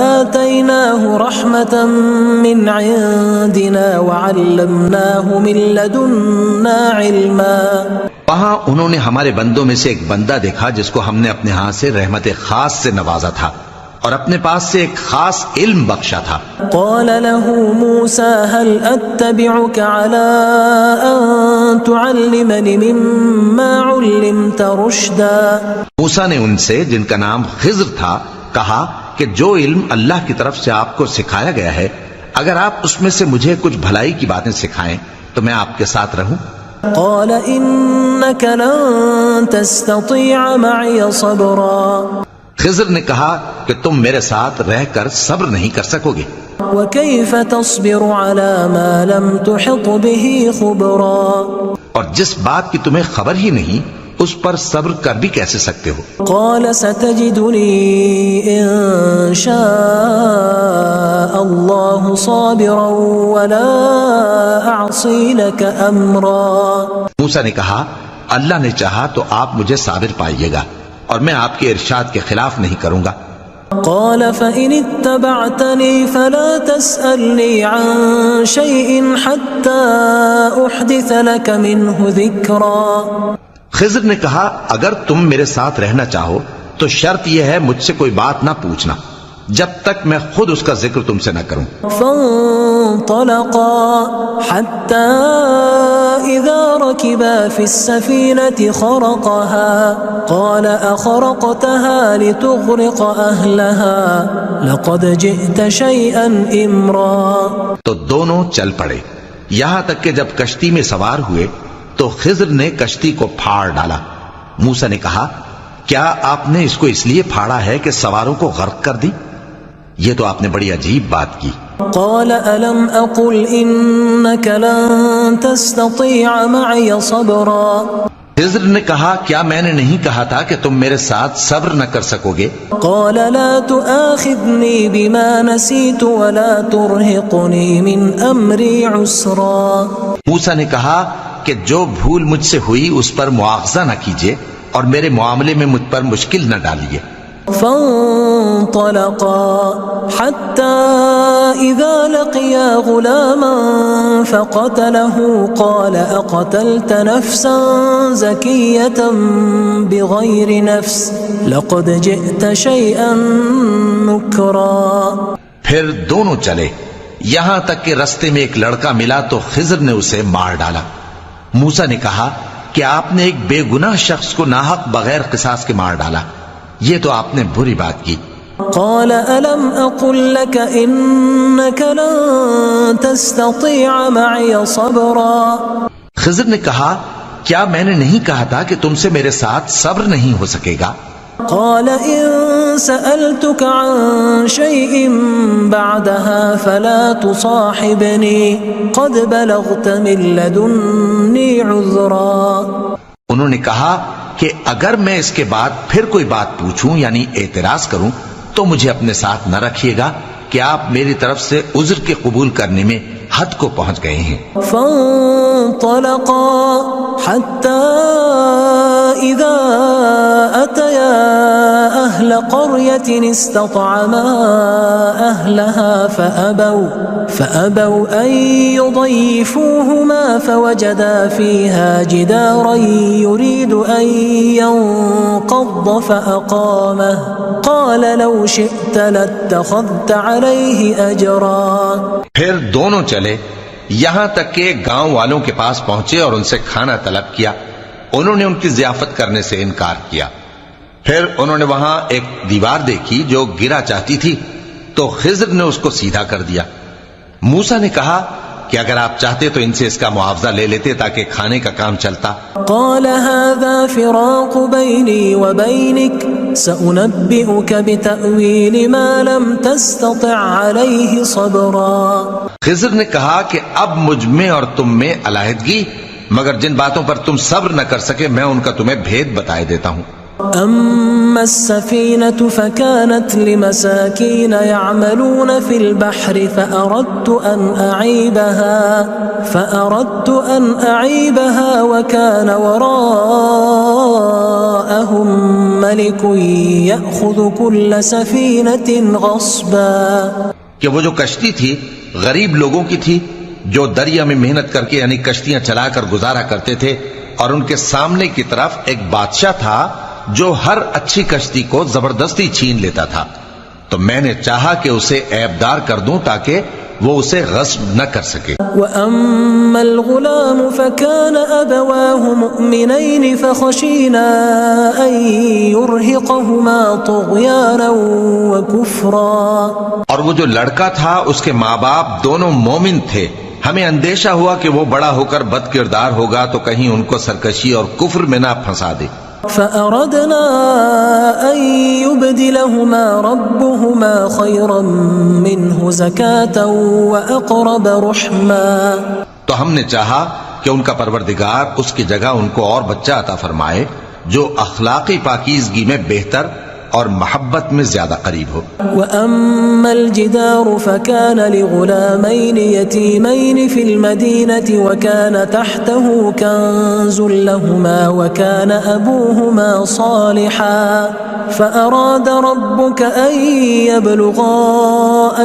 آتيناه رحمة من عندنا وعلمناه من لدنا علما. وہاں انہوں نے ہمارے بندوں میں سے ایک بندہ دیکھا جس کو ہم نے اپنے ہاں سے رحمت خاص سے نوازا تھا اور اپنے پاس سے ایک خاص علم بخشا تھا. قال له موسى هل أتبعك على أن تعلمني مما علمت رشدا. موسیٰ نے ان سے جن کا نام خضر تھا کہا کہ جو علم اللہ کی طرف سے آپ کو سکھایا گیا ہے اگر آپ اس میں سے مجھے کچھ بھلائی کی باتیں سکھائیں تو میں آپ کے ساتھ رہوں. قال إنك لن تستطيع معي صبرا. خضر نے کہا کہ تم میرے ساتھ رہ کر صبر نہیں کر سکو گے. وكيف تصبر على ما لم تحط به خبرا. اور جس بات کی تمہیں خبر ہی نہیں اس پر صبر کر بھی کیسے سکتے ہو. قال ستجدني إن شاء الله صابرا ولا أعصي لك أمرا. موسیٰ نے کہا اللہ نے چاہا تو آپ مجھے صابر پائیے گا اور میں آپ کے ارشاد کے خلاف نہیں کروں گا. قال فإن اتبعتني فلا تسألني عن شيء حتى أحدث لك منه ذكرا. خضر نے کہا اگر تم میرے ساتھ رہنا چاہو تو شرط یہ ہے مجھ سے کوئی بات نہ پوچھنا جب تک میں خود اس کا ذکر تم سے نہ کروں. فانطلقا حتى إذا ركبا في السفينة خرقها قال أخرقتها لتغرق أهلها لقد جئت شيئا إمرا. تو دونوں چل پڑے یہاں تک کہ جب کشتی میں سوار ہوئے تو خضر نے کشتی کو پھاڑ ڈالا. موسیٰ نے کہا کیا آپ نے اس کو اس لیے پھاڑا ہے کہ سواروں کو غرق کر دی؟ یہ تو آپ نے بڑی عجیب بات کی. قال ألم أقل إنك لن تستطيع معي صبرا. خضر نے کہا کیا میں نے نہیں کہا تھا کہ تم میرے ساتھ صبر نہ کر سکو گے؟ قال لا تؤاخذني بما نسيت ولا ترهقني من أمري عسرا. موسیٰ نے کہا کہ جو بھول مجھ سے ہوئی اس پر مواخذہ نہ کیجیے اور میرے معاملے میں مجھ پر مشکل نہ ڈالیے. فانطلقا حتى إذا لقيا غلاما فقتله قال أقتلت نفسا زكية بغير نفس لقد جئت شيئا نكرا. پھر دونوں چلے یہاں تک کہ رستے میں ایک لڑکا ملا تو خضر نے اسے مار ڈالا. موسیٰ نے کہا کہ آپ نے ایک بے گناہ شخص کو ناحق بغیر قصاص کے مار ڈالا، یہ تو آپ نے بری بات کی. قال ألم أقل لك إنك لن تستطيع معي صبرا. خضر نے کہا کیا میں نے نہیں کہا تھا کہ تم سے میرے ساتھ صبر نہیں ہو سکے گا؟ قال إن سألتك عن شيء بعدها فلا تصاحبني قد بلغت من لدني عذرا. انہوں نے کہا کہ اگر میں اس کے بعد پھر کوئی بات پوچھوں یعنی اعتراض کروں تو مجھے اپنے ساتھ نہ رکھیے گا کہ آپ میری طرف سے عذر کے قبول کرنے میں حد کو پہنچ گئے ہیں. فانطلقا حتى إذا أتيا أهل قرية استطعما أهلها فأبوا أن يضيفوهما فوجدا فيها جدارا يريد أن ينقض فأقامه قال لو شئت لاتخذت عليه أجرا. پھر دونوں چلے یہاں تک کہ گاؤں والوں کے پاس پہنچے اور ان سے کھانا طلب کیا. انہوں نے ان کی ضیافت کرنے سے انکار کیا. پھر انہوں نے وہاں ایک دیوار دیکھی جو گرا چاہتی تھی تو خضر نے اس کو سیدھا کر دیا. موسیٰ نے کہا کہ اگر آپ چاہتے تو ان سے اس کا معاوضہ لے لیتے تاکہ کھانے کا کام چلتا. قال هذا فراق بيني وبينك سأنبئك بتأويل ما لم تستطع عليه صبرا. خضر نے کہا کہ اب مجھ میں اور تم میں علیحدگی، مگر جن باتوں پر تم صبر نہ کر سکے میں ان کا تمہیں بھید بتائے دیتا ہوں. أما السفينة فكانت لمساكين يعملون في البحر فأردت أن أعيبها وكان وراءهم ملك يأخذ كل سفينة غصبا. کہ وہ جو کشتی تھی غریب لوگوں کی تھی جو دریا میں محنت کر کے یعنی کشتیاں چلا کر گزارا کرتے تھے، اور ان کے سامنے کی طرف ایک بادشاہ تھا جو ہر اچھی کشتی کو زبردستی چھین لیتا تھا. تو میں نے چاہا کہ اسے عیبدار کر دوں تاکہ وہ اسے غصب نہ کر سکے. وَأَمَّا الْغُلَامُ فَكَانَ أَبَوَاهُ مُؤْمِنَيْنِ فَخَشِينَا أَن يُرْهِقَهُمَا طُغْيَانًا وَكُفْرًا. اور وہ جو لڑکا تھا اس کے ماں باپ دونوں مومن تھے، ہمیں اندیشہ ہوا کہ وہ بڑا ہو کر بد کردار ہوگا تو کہیں ان کو سرکشی اور کفر میں نہ پھنسا دے. فأردنا أن يبدلهما ربهما خيرا منه زكاة وأقرب رحما. تو ہم نے چاہا کہ ان کا پروردگار اس کی جگہ ان کو اور بچہ عطا فرمائے جو اخلاقی پاکیزگی میں بہتر اور محبت میں زیادہ قریب ہو. وَأَمَّا الْجِدَارُ فَكَانَ لِغُلَامَيْنِ يَتِيمَيْنِ فِي الْمَدِينَةِ وَكَانَ تَحْتَهُ كَنْزٌ لَهُمَا وَكَانَ أَبُوهُمَا صَالِحًا فَأَرَادَ رَبُّكَ أَنْ يَبْلُغَا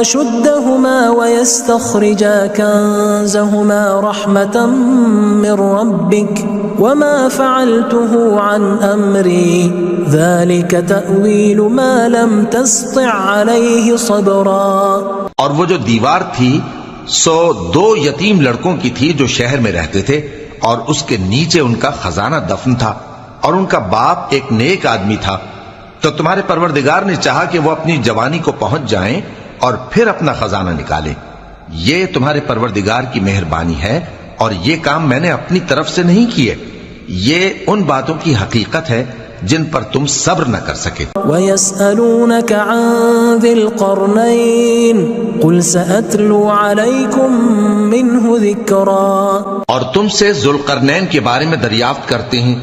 أَشُدَّهُمَا وَيَسْتَخْرِجَا كَنْزَهُمَا رَحْمَةً مِّن رَبِّكَ وَمَا فَعَلْتُهُ عَنْ أَمْرِي ذَلِكَ تأويل ما لم تستطع عليه صبرا. اور وہ جو دیوار تھی سو دو یتیم لڑکوں کی تھی جو شہر میں رہتے تھے اور اس کے نیچے ان کا خزانہ دفن تھا اور ان کا باپ ایک نیک آدمی تھا. تو تمہارے پروردگار نے چاہا کہ وہ اپنی جوانی کو پہنچ جائیں اور پھر اپنا خزانہ نکالیں. یہ تمہارے پروردگار کی مہربانی ہے اور یہ کام میں نے اپنی طرف سے نہیں کیے. یہ ان باتوں کی حقیقت ہے جن پر تم صبر نہ کر سکے. وَيَسْأَلُونَكَ عَنْ ذِي الْقَرْنَيْنِ قُلْ سَأَتْلُو عَلَيْكُمْ مِنْهُ ذِكْرًا. اور تم سے ذوالقرنین کے بارے میں دریافت کرتے ہیں،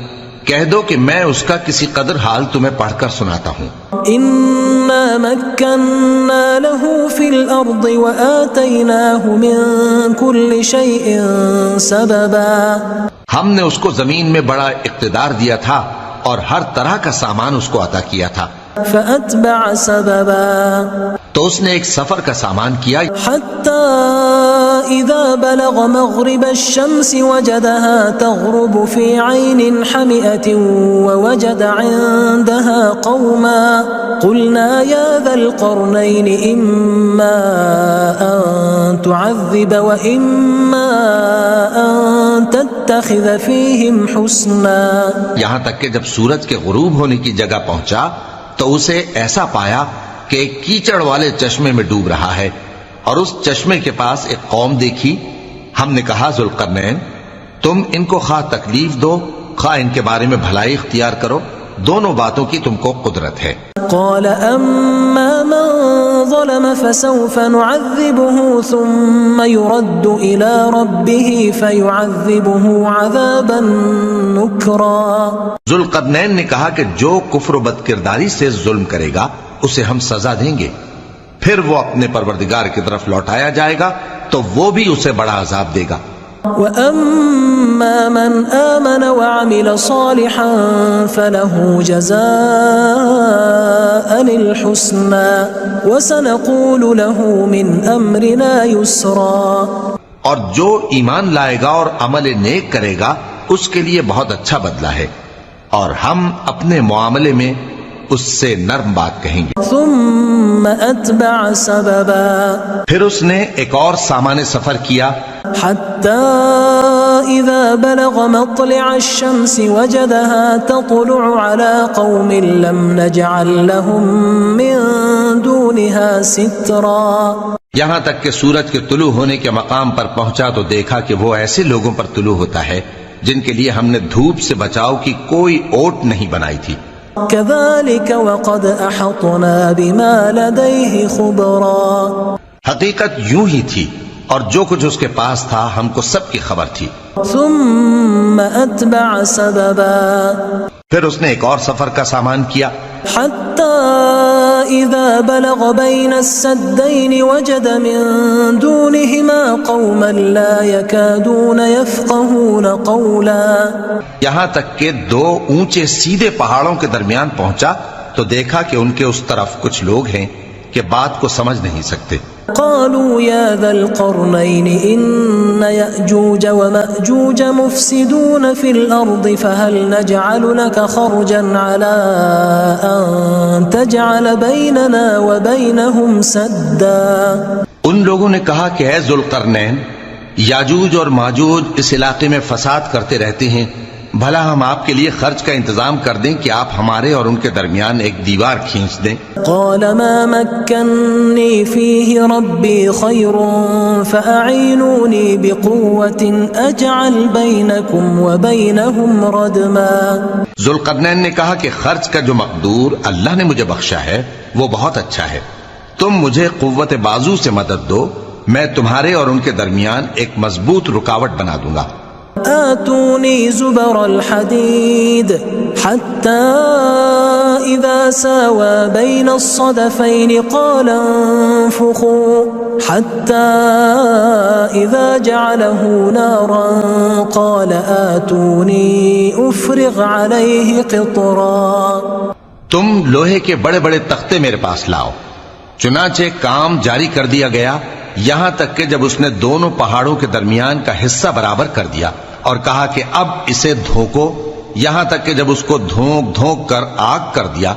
کہہ دو کہ میں اس کا کسی قدر حال تمہیں پڑھ کر سناتا ہوں۔ إنا مكنا له في الأرض وآتيناه من كل شيء سببا، ہم نے اس کو زمین میں بڑا اقتدار دیا تھا اور ہر طرح کا سامان اس کو عطا کیا تھا۔ فأتبع سببا، تو اس نے ایک سفر کا سامان کیا، حتى إذا بلغ مغرب الشمس وجدها تغرب في عين حمئة ووجد عندها قوما قلنا يا ذا القرنين إما أن تعذب وإما أن تتخذ فيهم حسنا۔ یہاں تک کہ جب سورج کے غروب ہونے کی جگہ پہنچا تو اسے ایسا پایا کہ ایک کیچڑ والے چشمے میں ڈوب رہا ہے، اور اس چشمے کے پاس ایک قوم دیکھی۔ ہم نے کہا ذوالقرنین، تم ان کو خواہ تکلیف دو خواہ ان کے بارے میں بھلائی اختیار کرو، دونوں باتوں کی تم کو قدرت ہے۔ قال أما من ظلم فسوف نعذبه ثم يرد إلى ربه فيعذبه عذابا نكرا۔ ذوالقرنین نے کہا کہ جو کفر و بد کرداری سے ظلم کرے گا اسے ہم سزا دیں گے، پھر وہ اپنے پروردگار کی طرف لوٹایا جائے گا تو وہ بھی اسے بڑا عذاب دے گا۔ وَأَمَّا مَنْ آمَنَ وَعَمِلَ صَالِحًا فَلَهُ جَزَاءً الْحُسْنَى وَسَنَقُولُ لَهُ مِنْ أَمْرِنَا يُسْرًا۔ اور جو ایمان لائے گا اور عمل نیک کرے گا اس کے لیے بہت اچھا بدلہ ہے، اور ہم اپنے معاملے میں اس سے نرم بات کہیں گے۔ ثم أتبع سببا، پھر اس نے ایک اور سامان سفر کیا، حتى إذا بلغ مطلع الشمس وجدها تطلع على قوم لم نجعل لهم من دونها سترا۔ یہاں تک کہ سورج کے طلوع ہونے کے مقام پر پہنچا تو دیکھا کہ وہ ایسے لوگوں پر طلوع ہوتا ہے جن کے لیے ہم نے دھوپ سے بچاؤ کی کوئی اوٹ نہیں بنائی تھی۔ كذلك وقد أحطنا بما لديه خبرا، حقیقت یوں ہی تھی اور جو کچھ اس کے پاس تھا ہم کو سب کی خبر تھی۔ ثم أتبع سببا، پھر اس نے ایک اور سفر کا سامان کیا، حتى إذا بلغ بين السدين وجد من دونهما قوما لا يكادون يفقهون قولا۔ یہاں تک کہ دو اونچے سیدھے پہاڑوں کے درمیان پہنچا تو دیکھا کہ ان کے اس طرف کچھ لوگ ہیں کہ بات کو سمجھ نہیں سکتے۔ قالوا يا ذا القرنين إن يأجوج ومأجوج مفسدون في الأرض فهل نجعل لك خرجا على أن تجعل بيننا وبينهم سدا۔ ان لوگوں نے کہا کہ اے ذوالقرنین، یاجوج اور ماجوج اس علاقے میں فساد کرتے رہتے ہیں، بھلا ہم آپ کے لیے خرچ کا انتظام کر دیں کہ آپ ہمارے اور ان کے درمیان ایک دیوار کھینچ دیں۔ قال ما مكنني فيه ربي خير فأعينوني بقوة أجعل بينكم وبينهم ردما۔ ذوالقرنین نے کہا کہ خرچ کا جو مقدور اللہ نے مجھے بخشا ہے وہ بہت اچھا ہے، تم مجھے قوت بازو سے مدد دو، میں تمہارے اور ان کے درمیان ایک مضبوط رکاوٹ بنا دوں گا۔ آتوني زبر الحديد حتى إذا ساوى بين الصدفين قال انفخوا حتى إذا جعله نارا قال آتوني أفرغ عليه قطرا۔ تم لوہے کے بڑے بڑے تختے میرے پاس لاؤ۔ چنانچہ کام جاری کر دیا گیا یہاں تک کہ جب اس نے دونوں پہاڑوں کے درمیان کا حصہ برابر کر دیا اور کہا کہ اب اسے دھوکو، یہاں تک کہ جب اس کو دھونک دھونک کر آگ کر دیا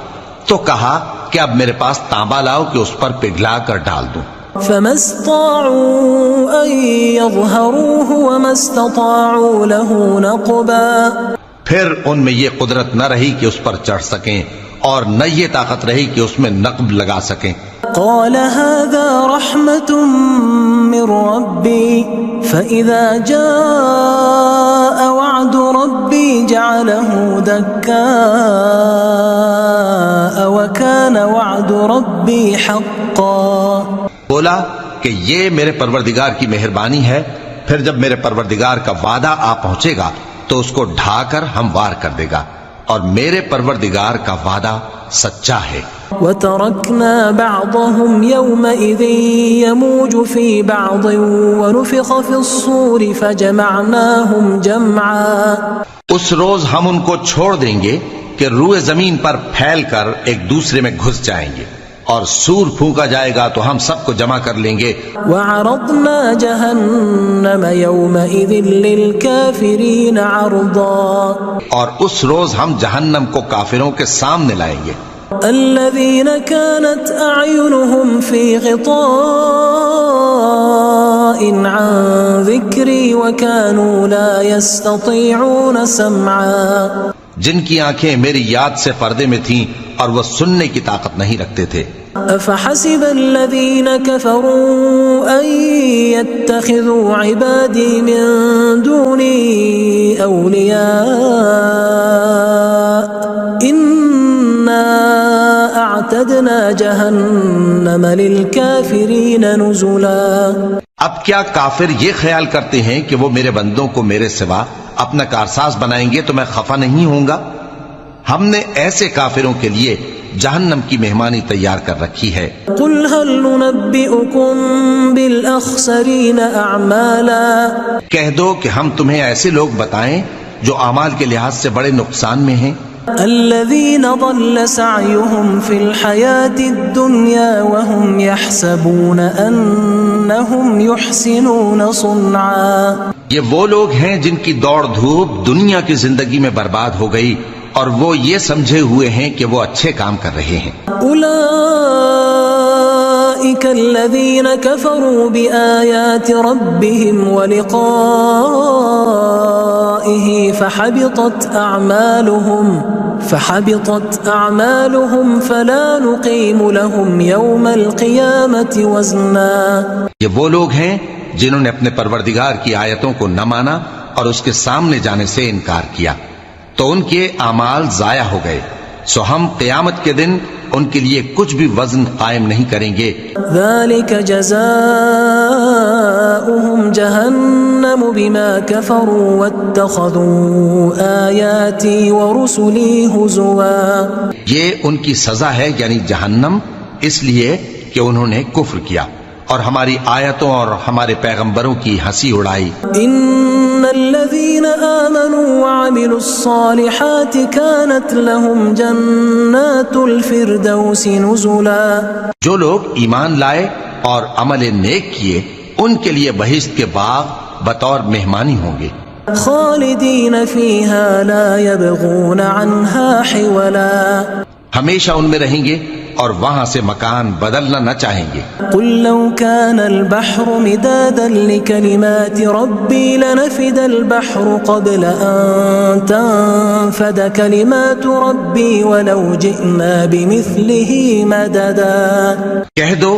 تو کہا کہ اب میرے پاس تانبا لاؤ کہ اس پر پگھلا کر ڈال دوں۔ فما استطاعوا أن يظهروه وما استطاعوا له نقبا۔ پھر ان میں یہ قدرت نہ رہی کہ اس پر چڑھ سکیں اور نہ یہ طاقت رہی کہ اس میں نقب لگا سکیں۔ قال هذا رحمة من ربي فإذا جاء وعد ربي جعله دكاء وكان وعد ربي حقا۔ بولا کہ یہ میرے پروردگار کی مہربانی ہے، پھر جب میرے پروردگار کا وعدہ آ پہنچے گا تو اس کو ڈھا کر ہموار کر دے گا، اور میرے پروردگار کا وعدہ سچا ہے۔ وَتَرَكْنَا بَعْضَهُمْ يَوْمَئِذٍ يَمُوجُ فِي بَعْضٍ وَنُفِخَ فِي الصُّورِ فَجَمَعْنَاهُمْ جَمْعًا۔ اس روز ہم ان کو چھوڑ دیں گے کہ روئے زمین پر پھیل کر ایک دوسرے میں گھس جائیں گے، اور سور پھونکا جائے گا تو ہم سب کو جمع کر لیں گے۔ وَعَرَضْنَا جَهَنَّمَ يَوْمَئِذٍ لِلْكَافِرِينَ عَرْضًا۔ اور اس روز ہم جہنم کو کافروں کے سامنے لائیں گے۔ الذين كانت أعينهم في غطاء عن ذكري وكانوا لا يستطيعون سمعا، جن کی آنکھیں میری یاد سے پردے میں تھیں اور وہ سننے کی طاقت نہیں رکھتے تھے۔ أفحسب الذين كفروا أن يتخذوا عبادي من دوني أولياء اعتدنا جہنم للکافرین نزلا۔ اب کیا کافر یہ خیال کرتے ہیں کہ وہ میرے بندوں کو میرے سوا اپنا کارساز بنائیں گے تو میں خفا نہیں ہوں گا؟ ہم نے ایسے کافروں کے لیے جہنم کی مہمانی تیار کر رکھی ہے۔ قل هل ننبئكم بالاخسرین اعمالا، کہہ دو کہ ہم تمہیں ایسے لوگ بتائیں جو اعمال کے لحاظ سے بڑے نقصان میں ہیں۔ الذين ضل سعيهم في الحياة الدنيا وهم يحسبون أنهم يحسنون صنعا، یہ وہ لوگ ہیں جن کی دوڑ دھوپ دنیا کی زندگی میں برباد ہو گئی اور وہ یہ سمجھے ہوئے ہیں کہ وہ اچھے کام کر رہے ہیں۔ أولئك الذين كفروا بآيات ربهم ولقائه فحبطت أعمالهم فلا نقيم لهم يوم القيامة وزنا۔ یہ وہ لوگ ہیں جنہوں نے اپنے پروردگار کی آیتوں کو نہ مانا اور اس کے سامنے جانے سے انکار کیا، تو ان کے اعمال ضائع ہو گئے، سو ہم قیامت کے دن ان کے لیے کچھ بھی وزن قائم نہیں کریں گے۔ ذلك جزاؤهم جہنم بما كفروا واتخذوا آیاتی ورسلی ہزوا، یہ ان کی سزا ہے یعنی جہنم، اس لیے کہ انہوں نے کفر کیا اور ہماری آیتوں اور ہمارے پیغمبروں کی ہنسی اڑائی۔ ان الذين آمنوا وعملوا الصالحات كانت لهم جنات الفردوس نزلا، جو لوگ ایمان لائے اور عمل نیک کیے ان کے لیے بہشت کے باغ بطور مہمانی ہوں گے، خالدین فیہا لا یبغون عنہا حولا، ہمیشہ ان میں رہیں گے اور وہاں سے مکان بدلنا نہ چاہیں گے۔ قل لو كان البحر مدادا لكلمات ربي لنفد البحر قبل أن تنفد كلمات ربي ولو جئنا بمثله مددا۔ کہہ دو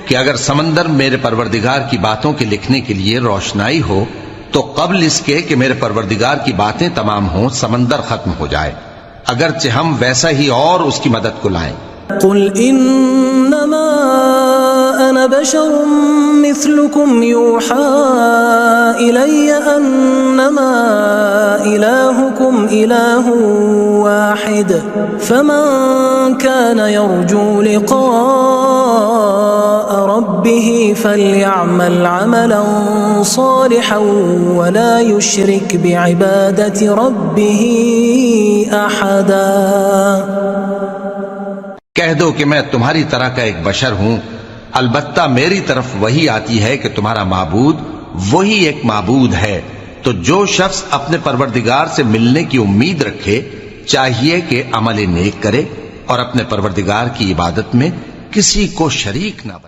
کہ اگر سمندر میرے پروردگار کی باتوں کے لکھنے کے لیے روشنائی ہو تو قبل اس کے کہ میرے پروردگار کی باتیں تمام ہوں سمندر ختم ہو جائے، اگرچہ ہم ویسا ہی اور اس کی مدد کو لائیں۔ قل انما انا بشر مثلكم يوحى الي انما الهكم اله واحد فمن كان يرجو لقاء ربه فليعمل عملا صالحا ولا يشرك بعبادة ربه احدا۔ کہہ دو کہ میں تمہاری طرح کا ایک بشر ہوں، البتہ میری طرف وہی آتی ہے کہ تمہارا معبود وہی ایک معبود ہے، تو جو شخص اپنے پروردگار سے ملنے کی امید رکھے چاہیے کہ عمل نیک کرے اور اپنے پروردگار کی عبادت میں کسی کو شریک نہ بنائے۔